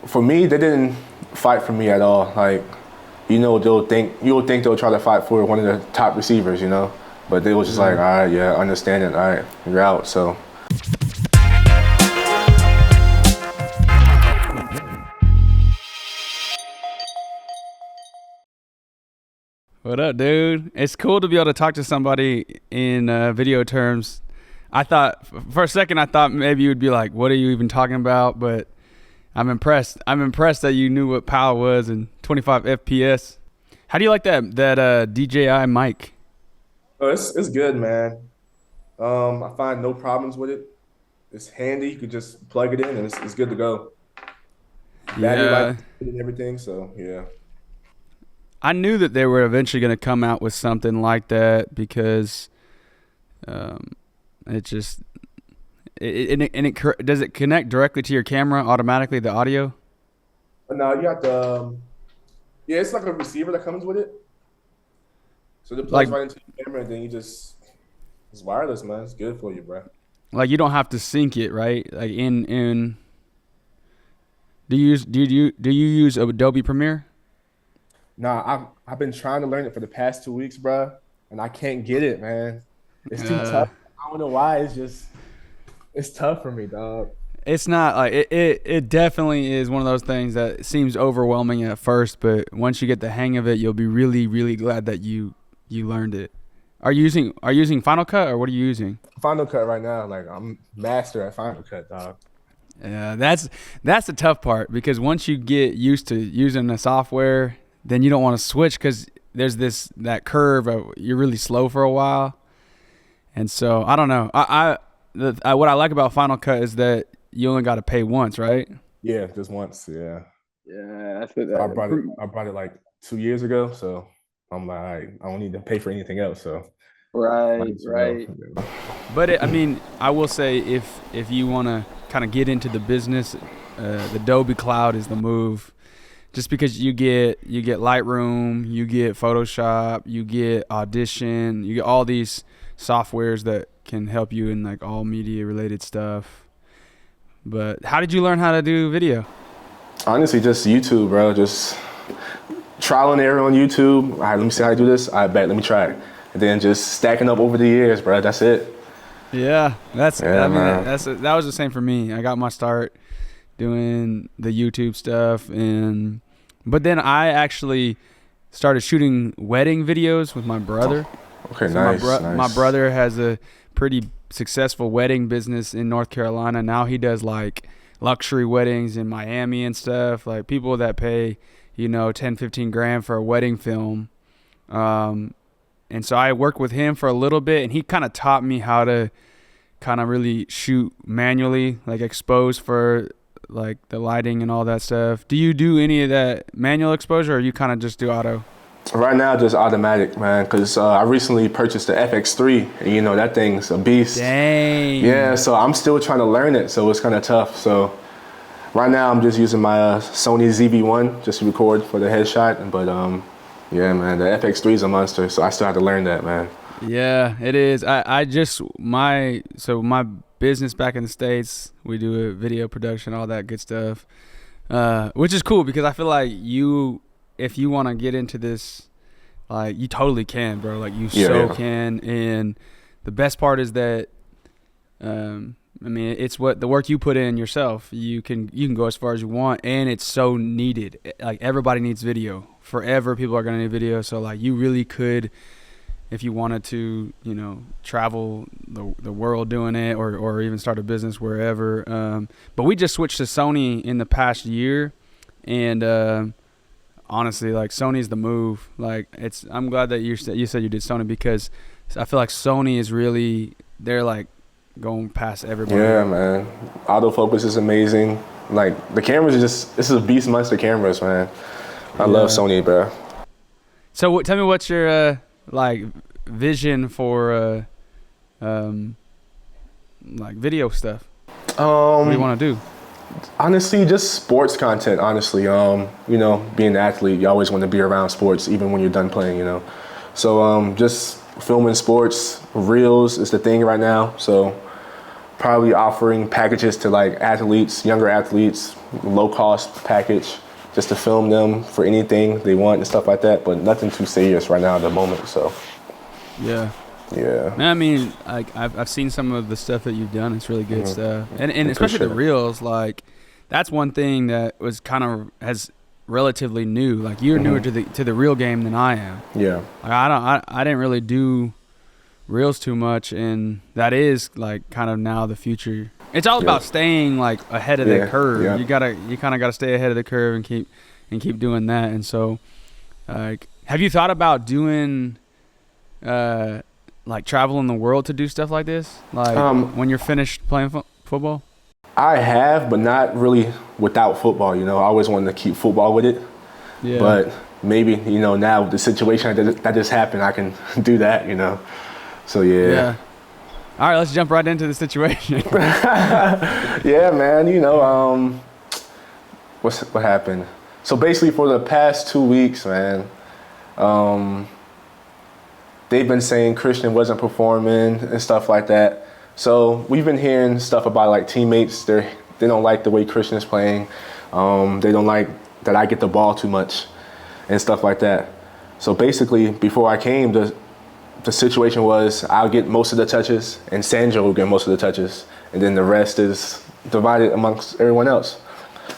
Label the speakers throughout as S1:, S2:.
S1: for me, they didn't fight for me at all. Like, you'll think they'll try to fight for one of the top receivers, but they was just like, all right, yeah, understand it, all right, you're out. So.
S2: What up, dude? It's cool to be able to talk to somebody in video terms. I thought, for a second, maybe you would be like, what are you even talking about? But I'm impressed. I'm impressed that you knew what power was and 25 FPS. How do you like that DJI mic?
S1: Oh, it's good, man. I find no problems with it. It's handy. You could just plug it in and it's good to go. Battery life and everything, so yeah.
S2: I knew that they were eventually going to come out with something like that because does it connect directly to your camera automatically, the audio?
S1: No, you have to, it's like a receiver that comes with it. So it plugs right into your camera and then it's wireless, man. It's good for you, bro.
S2: Like you don't have to sync it, right? Like do you use Adobe Premiere?
S1: Nah, I've been trying to learn it for the past 2 weeks, bro, and I can't get it, man. It's too tough. I don't know why. It's tough for me, dog.
S2: It's not like it definitely is one of those things that seems overwhelming at first, but once you get the hang of it, you'll be really, really glad that you learned it. Are you using Final Cut or what are you using?
S1: Final Cut right now. Like I'm master at Final Cut, dog.
S2: Yeah, that's the tough part because once you get used to using the software, then you don't want to switch because there's that curve of you're really slow for a while. And so I don't know. What I like about Final Cut is that you only got to pay once, right?
S1: Yeah, just once. Yeah.
S3: Yeah, that's what
S1: I brought it like 2 years ago, so I'm like, all right, I don't need to pay for anything else. So.
S3: Right.
S2: But I will say if you want to kind of get into the business, the Adobe Cloud is the move. Just because you get Lightroom, you get Photoshop, you get Audition, you get all these softwares that can help you in like all media related stuff. But how did you learn how to do video?
S1: Honestly, just YouTube, bro. Just trial and error on YouTube. All right, let me see how I do this. I bet, let me try it. And then just stacking up over the years, bro. That's it.
S2: Yeah, that was the same for me. I got my start doing the YouTube stuff, but then I actually started shooting wedding videos with my brother.
S1: Okay,
S2: so
S1: nice,
S2: My brother has a pretty successful wedding business in North Carolina. Now he does like luxury weddings in Miami and stuff, like people that pay, 10, 15 grand for a wedding film. And so I worked with him for a little bit and he kind of taught me how to kind of really shoot manually, like expose for like the lighting and all that stuff. Do you do any of that manual exposure or you kind of just do auto?
S1: Right now, just automatic, man, because I recently purchased the FX3, and that thing's a beast.
S2: Dang.
S1: Yeah, so I'm still trying to learn it, so it's kind of tough. So right now, I'm just using my Sony ZV-1 just to record for the headshot. But yeah, man, the FX3 is a monster, so I still have to learn that, man.
S2: Yeah, it is. My business back in the States, we do a video production, all that good stuff, which is cool because I feel like if you want to get into this, like you totally can, bro. Like you can. And the best part is that, it's what the work you put in yourself. You can go as far as you want, and it's so needed. Like everybody needs video. Forever, people are gonna need video. So like you really could, if you wanted to, travel the world doing it, or even start a business wherever. But we just switched to Sony in the past year, and honestly, like Sony's the move. Like I'm glad that you said you did Sony because I feel like Sony is really, they're like going past everybody.
S1: Yeah, man. Autofocus is amazing. Like the cameras this is a beast monster cameras, man. I love Sony, bro.
S2: So tell me what's your like vision for like video stuff? What do you want to do?
S1: Honestly, just sports content, honestly. Being an athlete, you always want to be around sports, even when you're done playing, So just filming sports, reels is the thing right now. So probably offering packages to like athletes, younger athletes, low cost package, just to film them for anything they want and stuff like that. But nothing too serious right now at the moment. So
S2: Yeah.
S1: yeah.
S2: I mean, like I've seen some of the stuff that you've done. It's really good stuff, and especially the
S1: Appreciate it.
S2: reels. Like that's one thing that was kind of has relatively new. Like you're newer to the reel game than I am.
S1: Yeah.
S2: Like, I didn't really do reels too much, and that is like kind of now the future. It's all about staying like ahead of the curve.
S1: Yeah.
S2: You kind of gotta stay ahead of the curve and keep doing that. And so, like, have you thought about doing like traveling the world to do stuff like this? Like when you're finished playing football?
S1: I have, but not really without football. You know, I always wanted to keep football with it.
S2: Yeah.
S1: But maybe, you know, now with the situation that just happened, I can do that, you know. So, yeah.
S2: All right, let's jump right into the situation.
S1: Yeah, man, you know, what happened? So basically for the past 2 weeks, man, they've been saying Christian wasn't performing and stuff like that. So we've been hearing stuff about like teammates. They don't like the way Christian is playing. They don't like that I get the ball too much and stuff like that. So basically, before I came, the situation was I'll get most of the touches and Sandro will get most of the touches, and then the rest is divided amongst everyone else.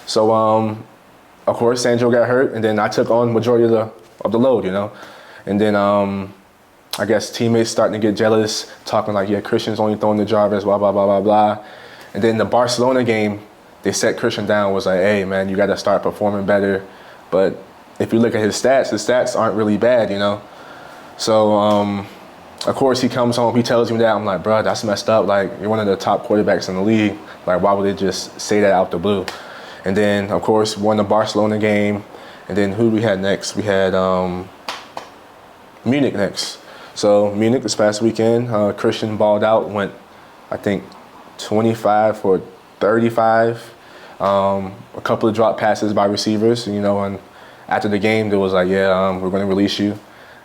S1: So of course Sandro got hurt, and then I took on majority of the load, you know. And then I guess teammates starting to get jealous, talking like, yeah, Christian's only throwing the Jarvis, blah, blah, blah, blah, blah. And then the Barcelona game, they set Christian down, was like, hey, man, you got to start performing better. But if you look at his stats aren't really bad, you know. So, of course, he comes home, he tells me that. I'm like, bro, that's messed up. Like, you're one of the top quarterbacks in the league. Like, why would they just say that out the blue? And then, of course, won the Barcelona game. And then who we had next? We had Munich next. So Munich this past weekend, Christian balled out, went, I think, 25 for 35. A couple of drop passes by receivers, you know, and after the game, they was like, yeah, we're going to release you.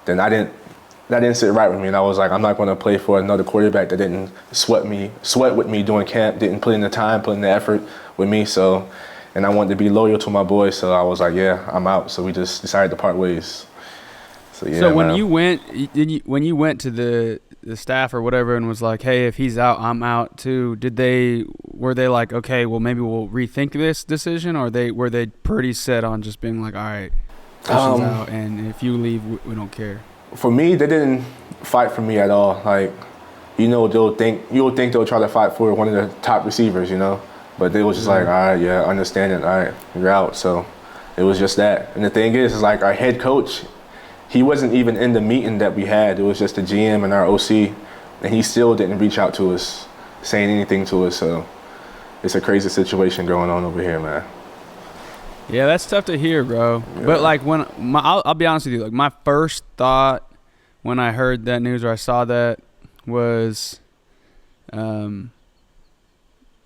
S1: Then that didn't sit right with me, and I was like, I'm not going to play for another quarterback that didn't sweat with me during camp, didn't put in the time, put in the effort with me. So, and I wanted to be loyal to my boys, so I was like, yeah, I'm out. So we just decided to part ways. So, yeah,
S2: so when
S1: man.
S2: when you went to the staff or whatever and was like, hey, if he's out, I'm out too, were they like, okay, well, maybe we'll rethink this decision, or were they pretty set on just being like, all right, Christian's out, and if you leave, we don't care?
S1: For me, they didn't fight for me at all. Like, you know, you'll think they'll try to fight for one of the top receivers, you know, but they was just like, all right, yeah, understand it, all right, you're out. So it was just that. And the thing is like our head coach, he wasn't even in the meeting that we had. It was just the GM and our OC, and he still didn't reach out to us, saying anything to us. So it's a crazy situation going on over here, man.
S2: Yeah, that's tough to hear, bro.
S1: Yeah.
S2: But like I'll be honest with you, like my first thought when I heard that news or I saw that was, I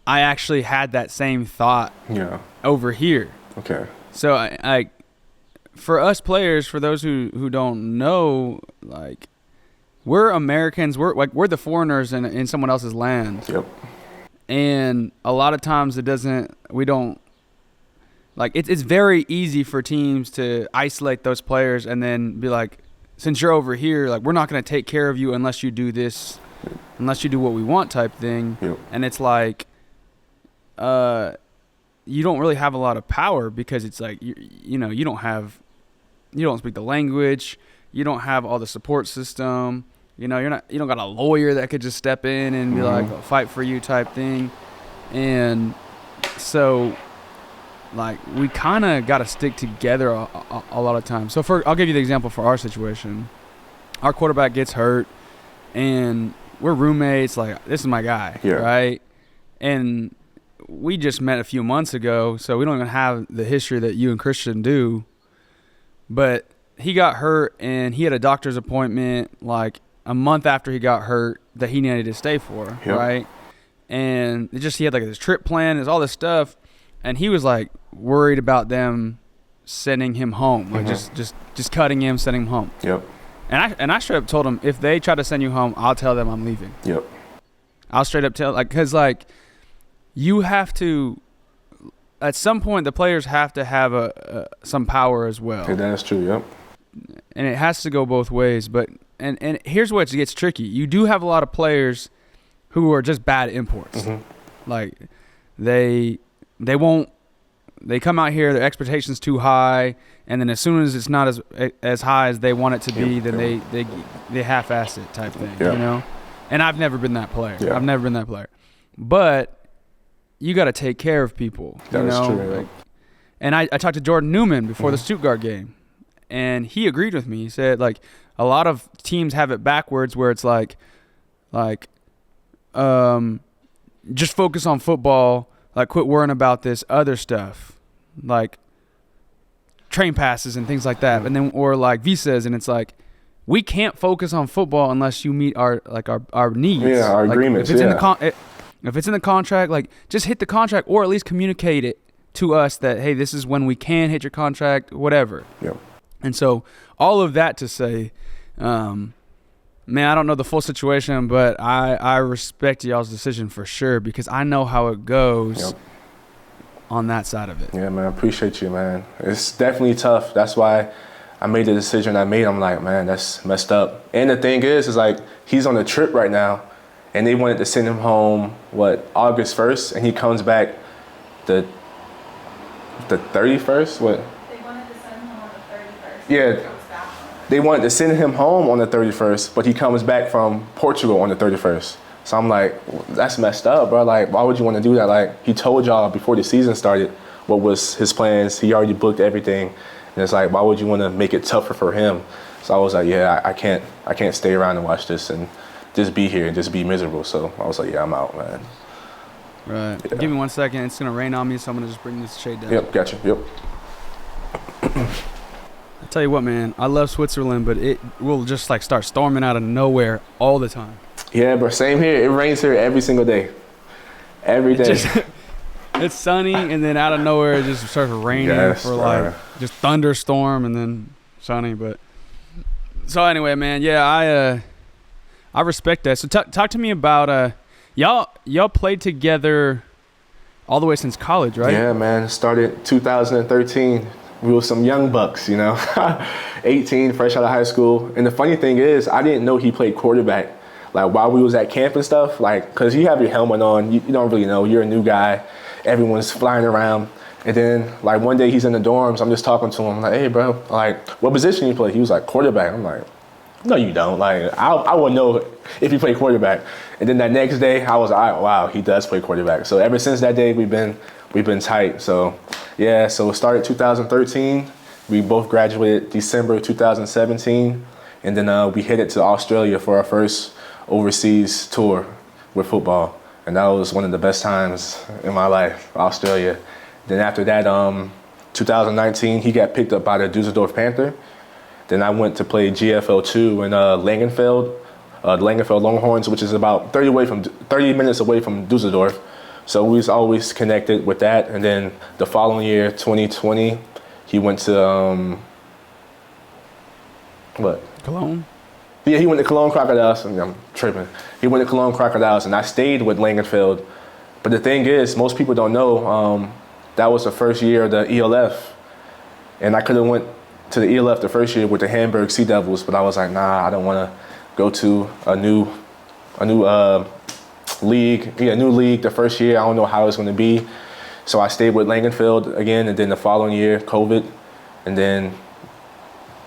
S2: actually had that same thought.
S1: Yeah.
S2: Over here.
S1: Okay.
S2: So I for us players, for those who don't know, like we're Americans, we're the foreigners in someone else's land.
S1: Yep.
S2: And a lot of times we don't. Like, it's very easy for teams to isolate those players and then be like, since you're over here, like, we're not going to take care of you unless you do this, unless you do what we want type thing.
S1: Yep.
S2: And it's like, you don't really have a lot of power because it's like, you don't speak the language. You don't have all the support system. You know, you don't got a lawyer that could just step in and be like, fight for you type thing. And so, like, we kind of got to stick together a lot of times. So I'll give you the example for our situation. Our quarterback gets hurt, and we're roommates. Like, this is my guy, right? And we just met a few months ago, so we don't even have the history that you and Christian do. But he got hurt, and he had a doctor's appointment like a month after he got hurt that he needed to stay for, right? And he had like this trip plan, there's all this stuff. And he was like worried about them sending him home, like just cutting him, sending him home. Yep. And I straight up told him, if they try to send you home, I'll tell them I'm leaving.
S1: Yep.
S2: I'll straight up tell, like, because, like, you have to, at some point, the players have to have some power as well.
S1: Okay, that's true, yep.
S2: And it has to go both ways. But and here's where it gets tricky. You do have a lot of players who are just bad imports. Like, they come out here, their expectations too high, and then as soon as it's not as high as they want it to be, then they half-ass it type thing, you know? And I've never been that player.
S1: Yeah.
S2: I've never been that player. But you got to take care of people, you know?
S1: True,
S2: like, and I talked to Jordan Newman before the Stuttgart game, and he agreed with me. He said, like, a lot of teams have it backwards where it's like just focus on football, like, quit worrying about this other stuff, like train passes and things like that. And then, or like visas, and it's like, we can't focus on football unless you meet our needs.
S1: Yeah, our
S2: like,
S1: agreements.
S2: If it's in the contract, like, just hit the contract, or at least communicate it to us that, hey, this is when we can hit your contract, whatever.
S1: Yep.
S2: And so all of that to say, man, I don't know the full situation, but I respect y'all's decision for sure, because I know how it goes on that side of it.
S1: Yeah, man, I appreciate you, man. It's definitely tough. That's why I made the decision I made. I'm like, man, that's messed up. And the thing is like, he's on a trip right now, and they wanted to send him home, August 1st, and he comes back the 31st? What?
S4: They wanted to send him on the 31st.
S1: Yeah. They wanted to send him home on the 31st, but he comes back from Portugal on the 31st. So I'm like, that's messed up, bro. Like, why would you want to do that? Like, he told y'all before the season started what was his plans. He already booked everything. And it's like, why would you want to make it tougher for him? So I was like, yeah, I can't stay around and watch this and just be here and just be miserable. So I was like, yeah, I'm out, man.
S2: Right.
S1: Yeah.
S2: Give me 1 second. It's going to rain on me, so I'm going to just bring this shade down.
S1: Yep, gotcha. Yep.
S2: I tell you what, man, I love Switzerland, but it will just, like, start storming out of nowhere all the time.
S1: Yeah, bro, same here. It rains here every single day. Every day.
S2: It's sunny, and then out of nowhere it just starts raining for, like, just thunderstorm and then sunny. But so anyway, man, yeah, I respect that. So talk to me about y'all played together all the way since college, right?
S1: Yeah, man. Started 2013. We were some young bucks, you know, 18, fresh out of high school. And the funny thing is, I didn't know he played quarterback. Like, while we was at camp and stuff, like, because you have your helmet on, you don't really know. You're a new guy. Everyone's flying around. And then, like, one day he's in the dorms. I'm just talking to him. I'm like, hey, bro, like, what position you play? He was like, quarterback. I'm like, no, you don't. Like, I wouldn't know if you play quarterback. And then that next day, I was like, wow, he does play quarterback. So ever since that day, we've been tight. So, yeah, so it started 2013. We both graduated December 2017. And then we headed to Australia for our first overseas tour with football. And that was one of the best times in my life, Australia. Then after that, 2019, he got picked up by the Dusseldorf Panther. Then I went to play GFL2 in Langenfeld, the Langenfeld Longhorns, which is about 30 minutes away from Dusseldorf. So we was always connected with that. And then the following year, 2020, he went to,
S2: Cologne?
S1: Yeah, he went to Cologne Crocodiles. I'm tripping. He went to Cologne Crocodiles, and I stayed with Langenfeld. But the thing is, most people don't know, that was the first year of the ELF. And I could have went to the ELF the first year with the Hamburg Sea Devils, but I was like, nah, I don't want to go to a new league. Yeah, new league the first year. I don't know how it's going to be. So I stayed with Langenfeld again, and then the following year, COVID. And then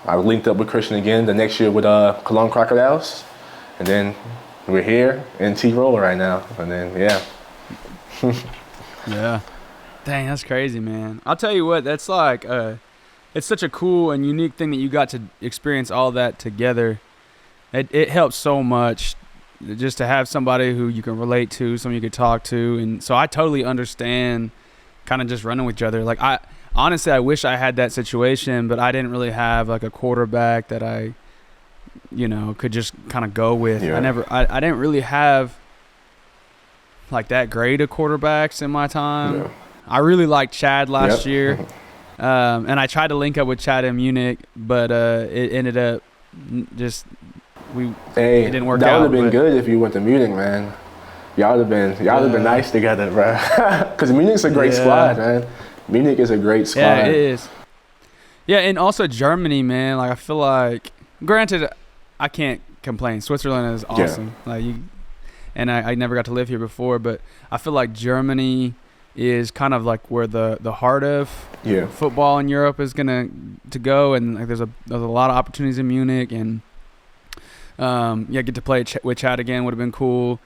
S1: I linked up with Christian again the next year with Cologne Crocodiles. And then we're here in Tirol right now. And then, yeah.
S2: Yeah. Dang, that's crazy, man. I'll tell you what, that's like, it's such a cool and unique thing that you got to experience all that together. It helps so much just to have somebody who you can relate to, someone you could talk to. And so I totally understand kind of just running with each other. Like, honestly, I wish I had that situation, but I didn't really have like a quarterback that I, could just kind of go with.
S1: Yeah.
S2: I didn't really have like that great of quarterbacks in my time.
S1: Yeah.
S2: I really liked Chad last year. And I tried to link up with Chad in Munich, but it ended up it didn't work out.
S1: That would have been good if you went to Munich, man. Y'all have been nice together, bro. Because Munich's a great squad, man. Munich is a great squad.
S2: Yeah, it is. Yeah, and also Germany, man. Like I feel like, granted, I can't complain. Switzerland is awesome. Like and I never got to live here before, but I feel like Germany is kind of like where the heart of football in Europe is gonna to go, and like there's a lot of opportunities in Munich, and get to play with Chad again would have been cool,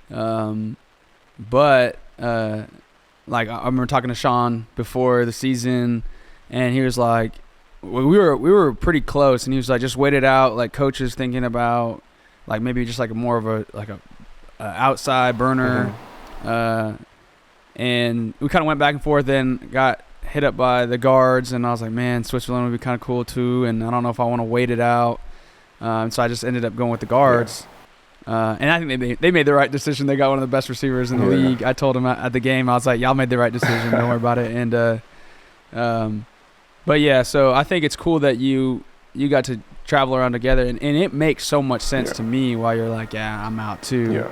S2: but like I remember talking to Sean before the season, and he was like, we were pretty close, and he was like, just wait it out, like coaches thinking about like maybe just like more of a outside burner. And we kind of went back and forth, and got hit up by the guards, and I was like, man, Switzerland would be kind of cool too, and I don't know if I want to wait it out. So I just ended up going with the guards. And I think they made the right decision. They got one of the best receivers in the league. I told them at the game, I was like, y'all made the right decision. Don't worry about it. And but yeah, so I think it's cool that you got to travel around together, and it makes so much sense to me why you're like, yeah, I'm out too.
S1: Yeah.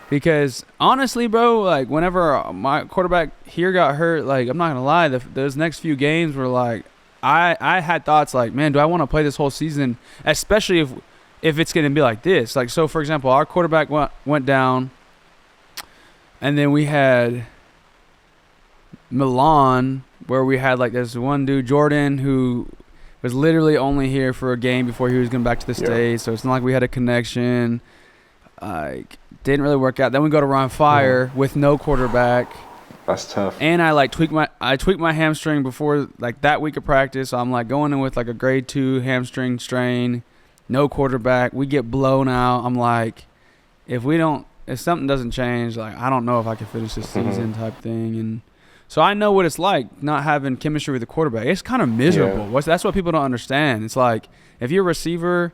S2: Because honestly, bro, like whenever my quarterback here got hurt, like I'm not gonna lie, those next few games were like, I had thoughts like, man, do I want to play this whole season? Especially if it's gonna be like this. Like, so for example, our quarterback went down, and then we had Milan, where we had like this one dude, Jordan, who was literally only here for a game before he was going back to the States. So it's not like we had a connection. Like, didn't really work out. Then we go to Ron Fire with no quarterback.
S1: That's tough.
S2: And I like tweaked my hamstring before like that week of practice. So I'm like going in with like a grade 2 hamstring strain, no quarterback. We get blown out. I'm like, if something doesn't change, like I don't know if I can finish this season type thing. And so I know what it's like not having chemistry with the quarterback. It's kind of miserable.
S1: Yeah.
S2: That's what people don't understand. It's like if you're a receiver,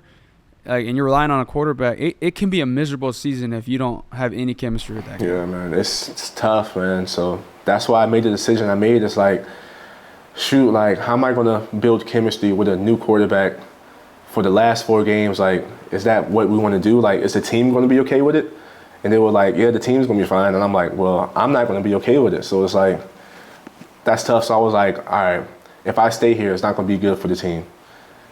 S2: like, and you're relying on a quarterback, it can be a miserable season if you don't have any chemistry with that guy.
S1: Yeah, man, it's tough, man. So that's why I made the decision I made. It's like, shoot, like, how am I going to build chemistry with a new quarterback for the last 4 games? Like, is that what we want to do? Like, is the team going to be okay with it? And they were like, yeah, the team's going to be fine. And I'm like, well, I'm not going to be okay with it. So it's like, that's tough. So I was like, all right, if I stay here, it's not going to be good for the team.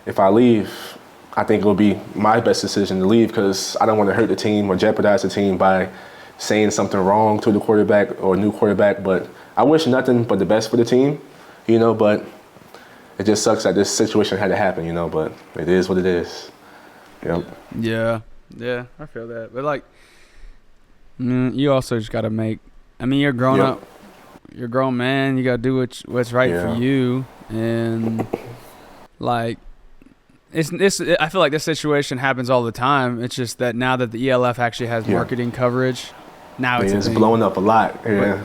S1: If I leave, I think it'll be my best decision to leave because I don't want to hurt the team or jeopardize the team by saying something wrong to the quarterback or a new quarterback. But I wish nothing but the best for the team, but it just sucks that this situation had to happen, but it is what it is. Yep.
S2: Yeah, I feel that. But, like, you also just got to you're grown up. You're a grown man. You got to do what's right for you. And, like, I feel like this situation happens all the time. It's just that now that the ELF actually has marketing coverage, now it's
S1: blowing up a lot. Yeah.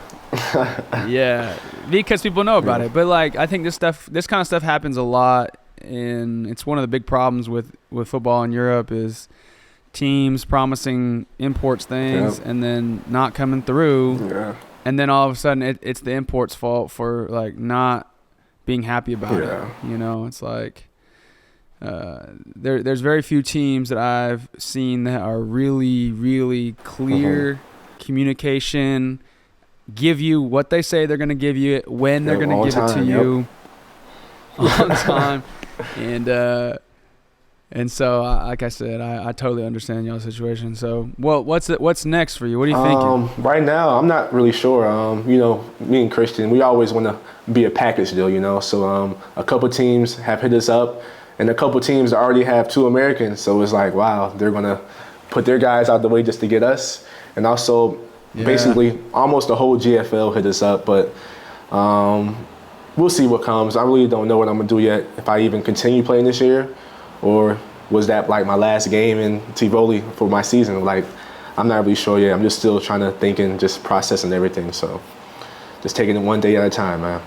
S2: Yeah, because people know about it. But like, I think this kind of stuff happens a lot, and it's one of the big problems with football in Europe is teams promising imports things and then not coming through. Yeah. And then all of a sudden, it's the imports' fault for like not being happy about it. It's like. There's very few teams that I've seen that are really, really clear communication, give you what they say they're going to give you, when they're going to give it to you on time. And so, like I said, I totally understand y'all's situation. So, well, what's next for you? What are you thinking?
S1: Right now, I'm not really sure. Me and Christian, we always want to be a package deal, So a couple teams have hit us up. And a couple teams already have 2 Americans, so it's like, wow, they're gonna put their guys out the way just to get us. And also, basically, almost the whole GFL hit us up, but we'll see what comes. I really don't know what I'm gonna do yet. If I even continue playing this year, or was that like my last game in Tivoli for my season? Like, I'm not really sure yet. I'm just still trying to think and just processing everything. So, just taking it one day at a time, man.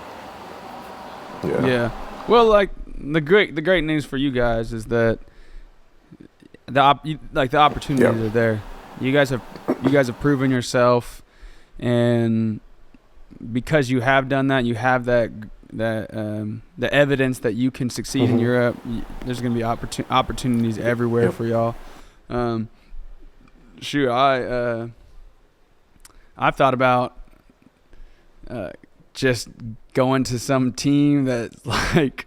S2: Yeah. Well, like. The great news for you guys is that the opportunities are there. You guys have proven yourself, and because you have done that, you have the evidence that you can succeed in Europe. There's going to be opportunities everywhere for y'all. I've thought about just going to some team that's like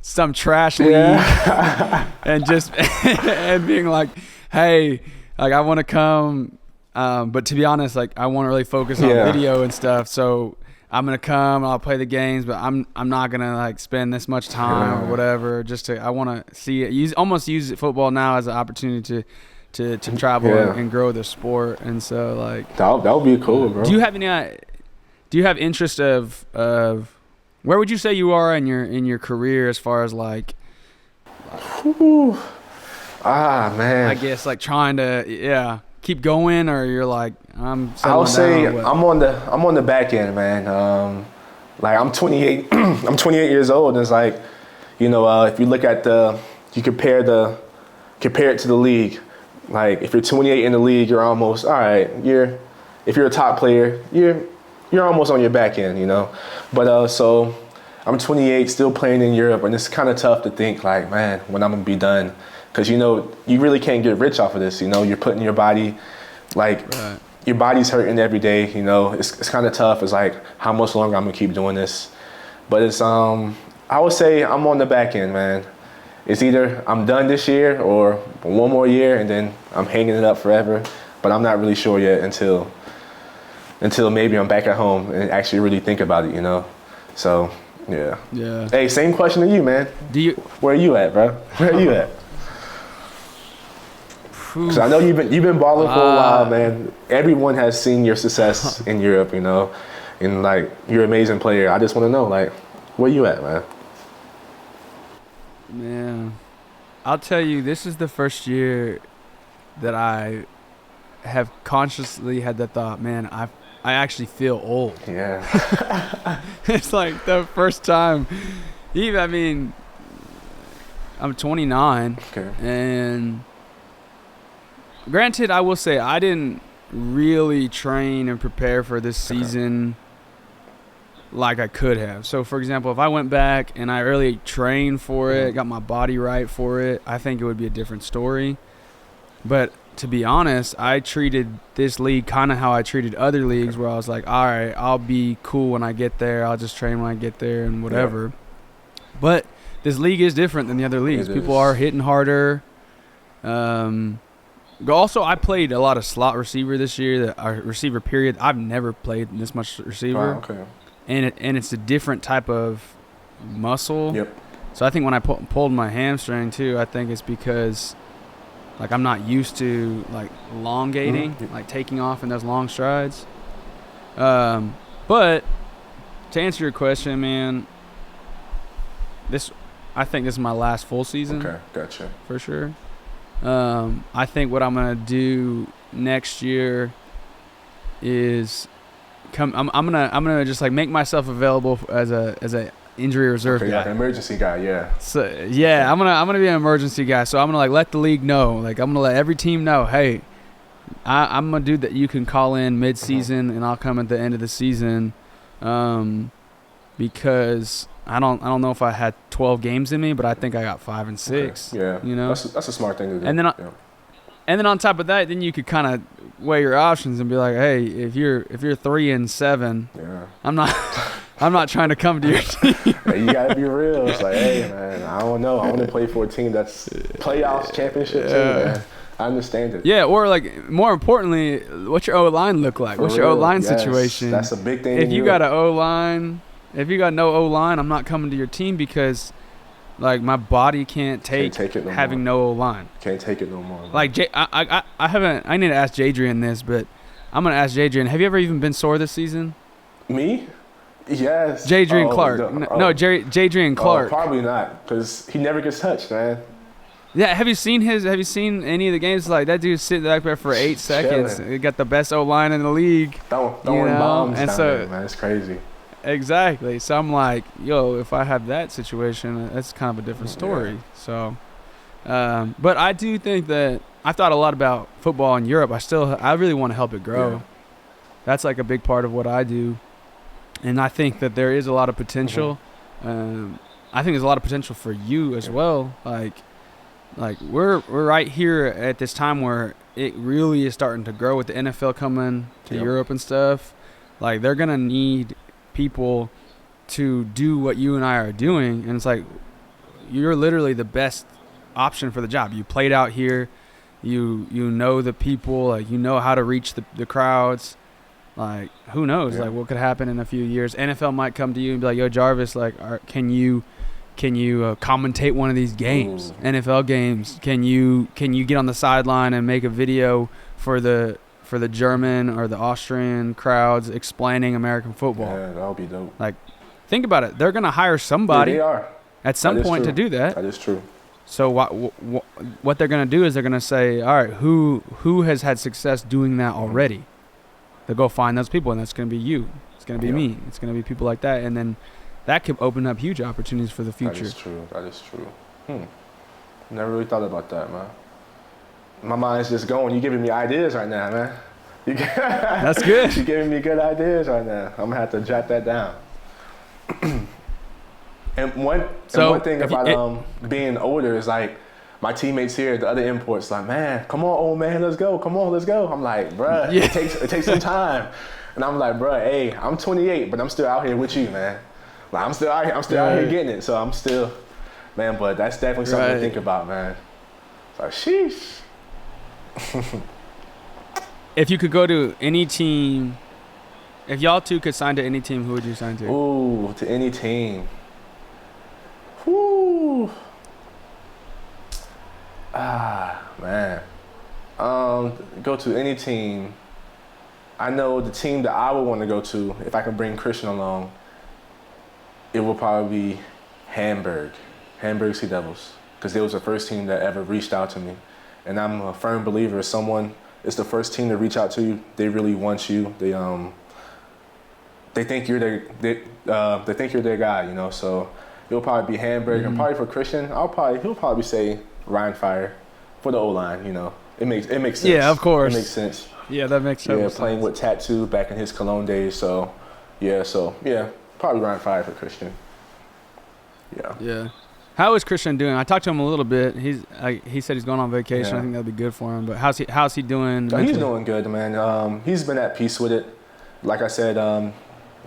S2: some trash league and just and being like, hey, like I want to come, but to be honest, like I want to really focus on video and stuff. So I'm gonna come, I'll play the games, but I'm not gonna like spend this much time or whatever. I want to see it. Almost use football now as an opportunity to travel and grow the sport. And so like
S1: that would be cool, bro.
S2: Do you have any? Do you have interest of where would you say you are in your career as far as like
S1: man,
S2: I guess like trying to keep going, or you're like
S1: I'll say I'm on the back end, man. Like I'm 28 I'm 28 years old, and it's like, you know, if you look at you compare it to the league, like if you're 28 in the league, you're almost all right. If you're a top player, you're almost on your back end, you know. But so I'm 28, still playing in Europe, and it's kind of tough to think like, man, when I'm gonna be done, because you know you really can't get rich off of this. You know, you're putting your body, like your body's hurting every day. You know, it's kind of tough. It's like how much longer I'm gonna keep doing this. But it's I would say I'm on the back end, man. It's either I'm done this year or one more year, and then I'm hanging it up forever. But I'm not really sure yet until maybe I'm back at home and actually really think about it, you know. So yeah. Hey, same question to you, man. Where are you at, bro? Where are you at? Because I know you've been balling for a while, man. Everyone has seen your success in Europe, you know, and like you're an amazing player. I just want to know, like, where you at, man?
S2: Man, I'll tell you, this is the first year that I have consciously had the thought, man, I actually feel old.
S1: Yeah.
S2: It's like the first time. I mean, I'm 29.
S1: Okay.
S2: And granted, I will say I didn't really train and prepare for this season like I could have. So, for example, if I went back and I really trained for it, got my body right for it, I think it would be a different story. But to be honest, I treated this league kind of how I treated other leagues, where I was like, all right, I'll be cool when I get there. I'll just train when I get there and whatever. Yeah. But this league is different than the other leagues. People are hitting harder. Also, I played a lot of slot receiver this year, receiver period. I've never played this much receiver.
S1: Wow, okay.
S2: And it's a different type of muscle.
S1: Yep.
S2: So I think when I pulled my hamstring too, I think it's because like I'm not used to like elongating, like taking off in those long strides. But to answer your question, man, I think this is my last full season.
S1: Okay, gotcha.
S2: For sure. I think what I'm gonna do next year is I'm gonna just like make myself available as a injury reserve guy.
S1: Like an emergency guy, yeah.
S2: So yeah, I'm gonna be an emergency guy. So I'm gonna like let the league know, like I'm gonna let every team know, hey, I'm gonna do that. You can call in mid-season, and I'll come at the end of the season, because I don't know if I had 12 games in me, but I think I got 5 and 6.
S1: Okay. Yeah,
S2: you know,
S1: that's a smart thing to do.
S2: And then on top of that, then you could kind of weigh your options and be like, hey, if you're 3 and 7, I'm not trying to come to your team.
S1: You gotta be real. It's like, hey man, I don't know. I want to play for a team that's playoffs, championship team, man. I understand it.
S2: Yeah, or like more importantly, what's your O-line look like? What's your O-line situation?
S1: That's a big thing.
S2: If you got an O-line, if you got no O-line, I'm not coming to your team because like my body can't take it having no O-line.
S1: Can't take it no more. Man.
S2: Like I need to ask Jadrian this, but I'm gonna ask Jadrian. Have you ever even been sore this season?
S1: Me? Yes.
S2: Jadrian Clark. Jadrian Clark.
S1: Probably not, because he never gets touched, man.
S2: Yeah, have you seen any of the games? Like that dude sitting back there for 8 seconds. He got the best O-line in the league.
S1: Throwing bombs down there, man. It's crazy.
S2: Exactly. So I'm like, yo, if I have that situation, that's kind of a different story. Yeah. So, but I do think that I've thought a lot about football in Europe. I really want to help it grow. Yeah. That's like a big part of what I do. And I think that there is a lot of potential. I think there's a lot of potential for you as well. Like, like we're right here at this time where it really is starting to grow with the NFL coming to Europe and stuff. Like they're gonna need people to do what you and I are doing, and it's like you're literally the best option for the job. You played out here, you know the people, like you know how to reach the crowds. Like who knows, like what could happen in a few years. NFL might come to you and be like, yo Jarvis, like can you commentate one of these games, NFL games? Can you get on the sideline and make a video for the German or the Austrian crowds explaining American football?
S1: Yeah, that'll be dope.
S2: Like, think about it. They're gonna hire somebody at some point to do that.
S1: That is true.
S2: So what they're gonna do is they're gonna say, all right, who has had success doing that already? They'll go find those people, and that's gonna be you. It's gonna be me. It's gonna be people like that, and then that could open up huge opportunities for the future.
S1: That is true. Never really thought about that, man. My mind's just going. You're giving me ideas right now, man.
S2: That's good.
S1: You're giving me good ideas right now. I'm gonna have to jot that down. and one thing about being older is like my teammates here, the other imports, like, man, come on, old man, let's go. Come on, let's go. I'm like, bruh, it takes some time. And I'm like, bruh, hey, I'm 28, but I'm still out here with you, man. Like, I'm still out here getting it. So I'm still, man, but that's definitely something to think about, man. It's like, sheesh.
S2: If you could go to any team, if y'all two could sign to any team, who would you sign to?
S1: Ooh, to any team. Whoo. Man. Go to any team. I know the team that I would want to go to, if I can bring Christian along, it will probably be Hamburg Sea Devils, because they was the first team that ever reached out to me. And I'm a firm believer if someone is the first team to reach out to you, they really want you. They think you're their guy, you know. So it'll probably be Hamburg, and probably for Christian, he'll probably say Ryan Fire for the O-line, you know. It makes sense.
S2: Yeah, of course.
S1: It makes sense.
S2: Yeah, that makes sense.
S1: Yeah, playing with Tattoo back in his Cologne days, so probably Ryan Fire for Christian. Yeah.
S2: Yeah. How is Christian doing? I talked to him a little bit. He said he's going on vacation.
S1: Yeah.
S2: I think that'd be good for him. But how's he doing?
S1: He's doing good, man. He's been at peace with it. Like I said,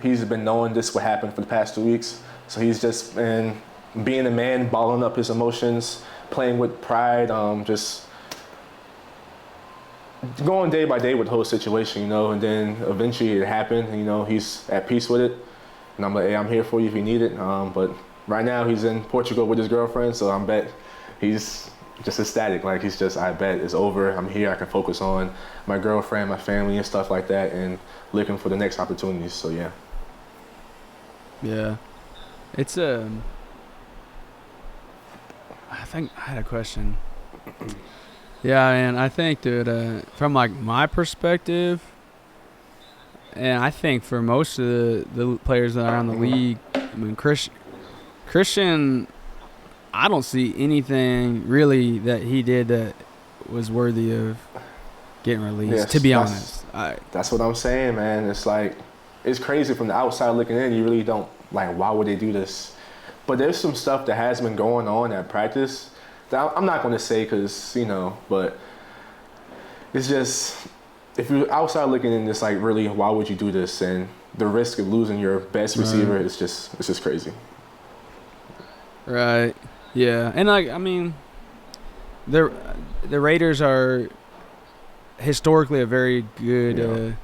S1: he's been knowing this would happen for the past 2 weeks. So he's just been being a man, balling up his emotions, playing with pride, just going day by day with the whole situation, you know. And then eventually it happened, you know, he's at peace with it. And I'm like, hey, I'm here for you if you need it. But right now he's in Portugal with his girlfriend, so I bet he's just ecstatic. Like I bet it's over. I'm here. I can focus on my girlfriend, my family, and stuff like that, and looking for the next opportunities. So yeah.
S2: Yeah, it's I think I had a question. Yeah, man. I think, dude, from like my perspective, and I think for most of the players that are in the league, I mean, Christian, I don't see anything really that he did that was worthy of getting released.
S1: Yes,
S2: to be honest,
S1: that's what I'm saying, man. It's like, it's crazy from the outside looking in. You really don't like, why would they do this? But there's some stuff that has been going on at practice that I'm not going to say, because, you know, but it's just, if you're outside looking in, it's like, really, why would you do this? And the risk of losing your best receiver is just crazy.
S2: Right. Yeah. And like, I mean, the Raiders are historically a very good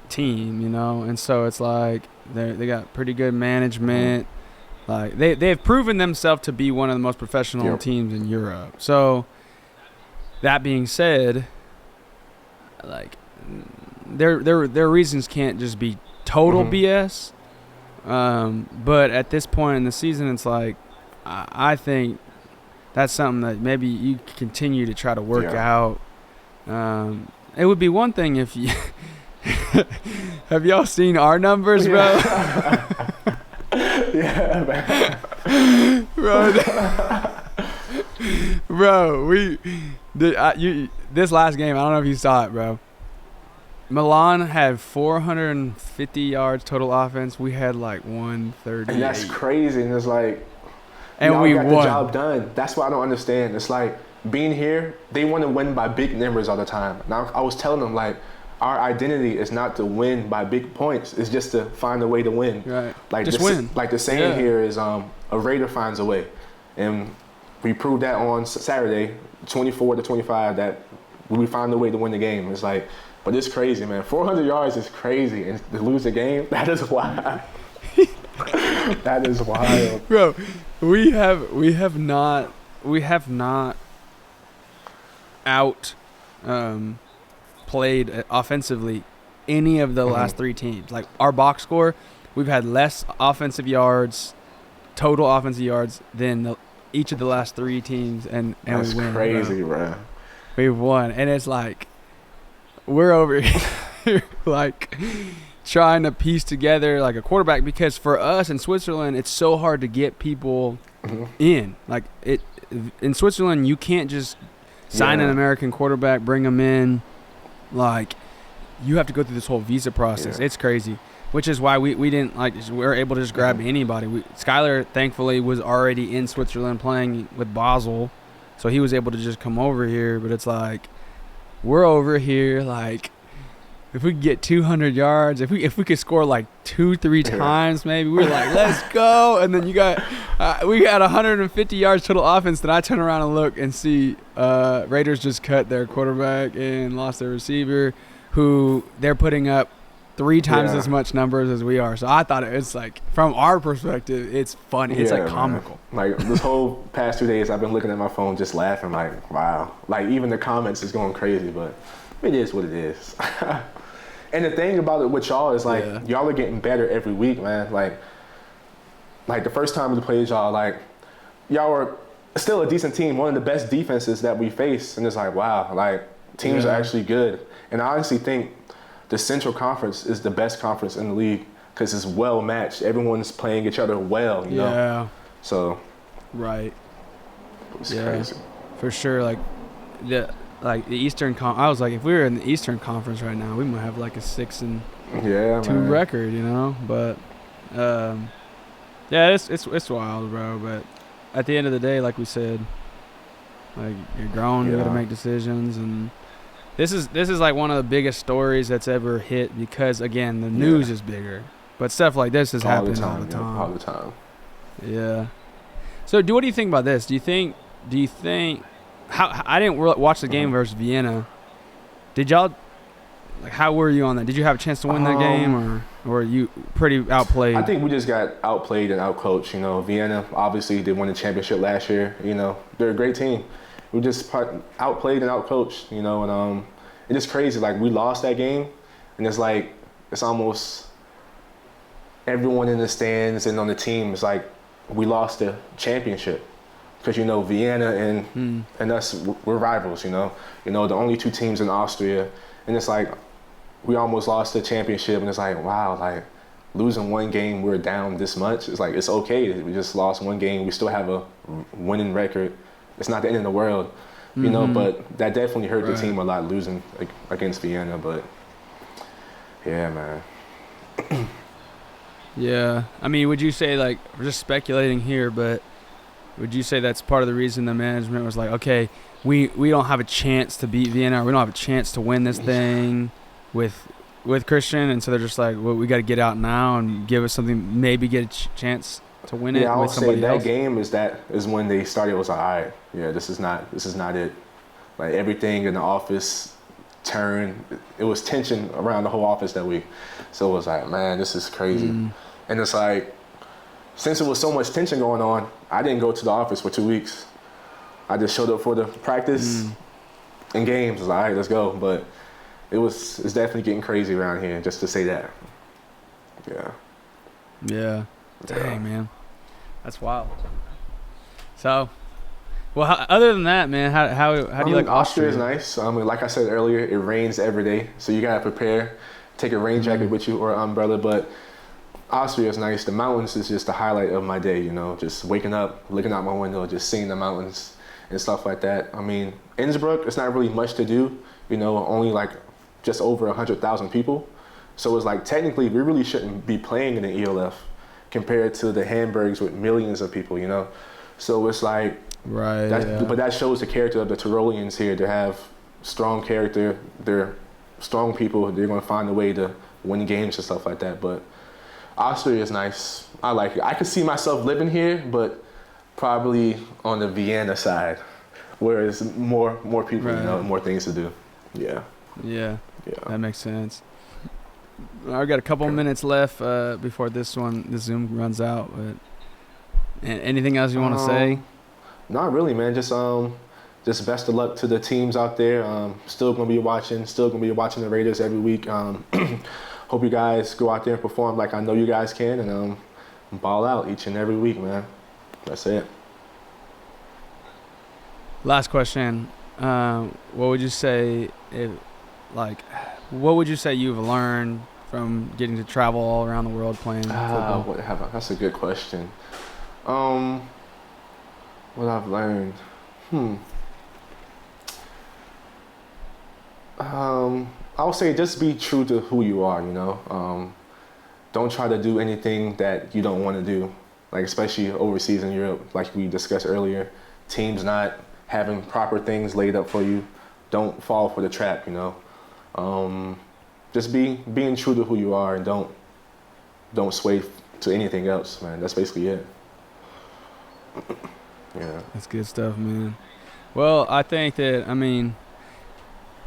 S2: team, you know, and so it's like they got pretty good management. Like they've proven themselves to be one of the most professional teams in Europe. So that being said, like their reasons can't just be total BS. But at this point in the season, it's like, I think that's something that maybe you continue to try to work out. It would be one thing if you have y'all seen our numbers, bro?
S1: Yeah, man.
S2: Bro, we did. This last game, I don't know if you saw it, bro. Milan had 450 yards total offense. We had like 130.
S1: And that's crazy. And it's like,
S2: and
S1: y'all
S2: we
S1: got
S2: won.
S1: the job done. That's what I don't understand. It's like, being here, they want to win by big numbers all the time. Now I was telling them like, our identity is not to win by big points. It's just to find a way to win.
S2: Right.
S1: Like
S2: Just win.
S1: Like the saying here is, a Raider finds a way, and we proved that on Saturday, 24-25, that we found a way to win the game. It's like, but it's crazy, man. 400 yards is crazy, and to lose the game, that is wild. That is wild,
S2: bro. We have not out played offensively any of the last three teams. Like our box score, we've had less offensive yards, total offensive yards than each of the last three teams, and
S1: That's
S2: we win.
S1: crazy, bro.
S2: We've won, and it's like we're over here like trying to piece together like a quarterback, because for us in Switzerland, it's so hard to get people in. Like in Switzerland, you can't just sign an American quarterback, bring them in. Like, you have to go through this whole visa process. It's crazy, which is why we didn't we were able to just grab anybody. Skylar thankfully was already in Switzerland playing with Basel, so he was able to just come over here. But it's like we're over here like, if we could get 200 yards, if we could score like 2-3 times, maybe we're like, let's go. And then we got 150 yards total offense. Then I turn around and look and see Raiders just cut their quarterback and lost their receiver, who they're putting up 3 times as much numbers as we are. So I thought it's like, from our perspective, it's funny. It's like comical.
S1: Man. Like this whole past 2 days, I've been looking at my phone just laughing like, wow. Like even the comments is going crazy, but it is what it is. And the thing about it with y'all is like, y'all are getting better every week, man. Like the first time we played y'all, like y'all were still a decent team, one of the best defenses that we face. And it's like, wow, like teams are actually good. And I honestly think the Central Conference is the best conference in the league because it's well matched. Everyone's playing each other well, you know? So.
S2: Right.
S1: It's crazy.
S2: For sure. Like the Eastern I was like, if we were in the Eastern Conference right now, we might have like a 6-2 record, you know. But it's wild, bro. But at the end of the day, like we said, like you're grown, you gotta make decisions, and this is like one of the biggest stories that's ever hit, because again the news is bigger, but stuff like this is happening all the time.
S1: All the time.
S2: Yeah. So, what do you think about this? Do you think? How I didn't watch the game versus Vienna. Did y'all? Like, how were you on that? Did you have a chance to win that game, or were you pretty outplayed?
S1: I think we just got outplayed and outcoached. You know, Vienna obviously they won the championship last year. You know, they're a great team. We just outplayed and outcoached. You know, and it's crazy. Like we lost that game, and it's like it's almost everyone in the stands and on the team is like we lost the championship. Because, you know, Vienna and us, we're rivals, you know. You know, the only 2 teams in Austria. And it's like, we almost lost the championship. And it's like, wow, like, losing one game, we're down this much. It's like, it's okay. We just lost one game. We still have a winning record. It's not the end of the world, you know. But that definitely hurt the team a lot, losing against Vienna. But, yeah, man.
S2: Yeah. I mean, would you say, like, we're just speculating here, but would you say that's part of the reason the management was like, okay, we don't have a chance to beat Vienna, or we don't have a chance to win this thing with Christian, and so they're just like, well, we got to get out now and give us something, maybe get a chance to win it with somebody else?
S1: That game is when they started. It was like, all right, yeah, this is not it. Like everything in the office turned. It was tension around the whole office that week. So it was like, man, this is crazy. And it's like, since there was so much tension going on, I didn't go to the office for 2 weeks. I just showed up for the practice and games. I was like, all right, let's go. But it's definitely getting crazy around here, just to say that. Yeah.
S2: Dang, man. That's wild. So, well, other than that, man, how do you like Austria?
S1: Austria is nice. I mean, like I said earlier, it rains every day. So you got to prepare. Take a rain jacket with you or an umbrella. But Austria is nice. The mountains is just the highlight of my day, you know, just waking up, looking out my window, just seeing the mountains and stuff like that. I mean, Innsbruck, it's not really much to do, you know, only like just over 100,000 people. So it's like, technically, we really shouldn't be playing in the ELF compared to the Hamburgs with millions of people, you know. So it's like,
S2: Right.
S1: but that shows the character of the Tyroleans here. They have strong character. They're strong people. They're going to find a way to win games and stuff like that. But Austria is nice. I like it. I could see myself living here, but probably on the Vienna side, where it's more people,
S2: Right.
S1: more things to do. Yeah.
S2: Yeah.
S1: Yeah.
S2: That makes sense. I've got a couple minutes left before the Zoom runs out. But anything else you want to say?
S1: Not really, man. Just best of luck to the teams out there. Still gonna be watching the Raiders every week. Hope you guys go out there and perform like I know you guys can, and ball out each and every week, man. That's it.
S2: Last question. What would you say what would you say you've learned from getting to travel all around the world playing football?
S1: That's a good question. What I've learned. I would say just be true to who you are, Don't try to do anything that you don't want to do. Like, especially overseas in Europe, like we discussed earlier, teams not having proper things laid up for you. Don't fall for the trap, Just being true to who you are, and don't sway to anything else, man. That's basically it. Yeah.
S2: That's good stuff, man. Well, I think that,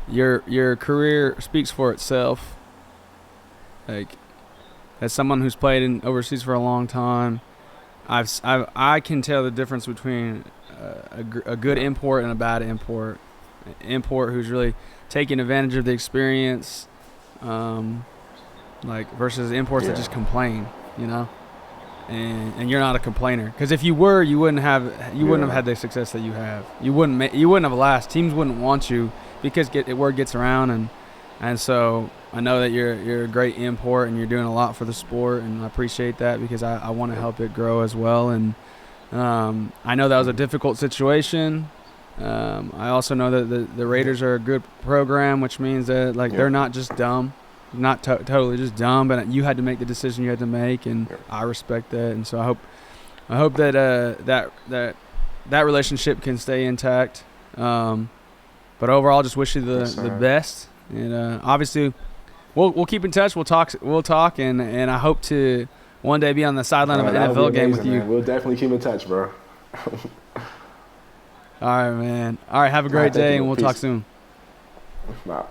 S2: your career speaks for itself. Like, as someone who's played in overseas for a long time, I can tell the difference between a good import and a bad import. An import who's really taking advantage of the experience, versus imports that just complain, And you're not a complainer, because if you were, you wouldn't have had the success that you have. You wouldn't have last. Teams wouldn't want you because word gets around, and so I know that you're a great import and you're doing a lot for the sport, and I appreciate that because I want to help it grow as well. And I know that was a difficult situation. I also know that the Raiders are a good program, which means that they're not just dumb. Not totally just dumb, but you had to make the decision you had to make, and I respect that. And so I hope that that relationship can stay intact. But overall, just wish you the best. And obviously, we'll keep in touch. We'll talk, and I hope to one day be on the sideline of an NFL game with you.
S1: Man. We'll definitely keep in touch, bro.
S2: All right, man. All right, have a great day, and we'll talk soon.
S1: Bye.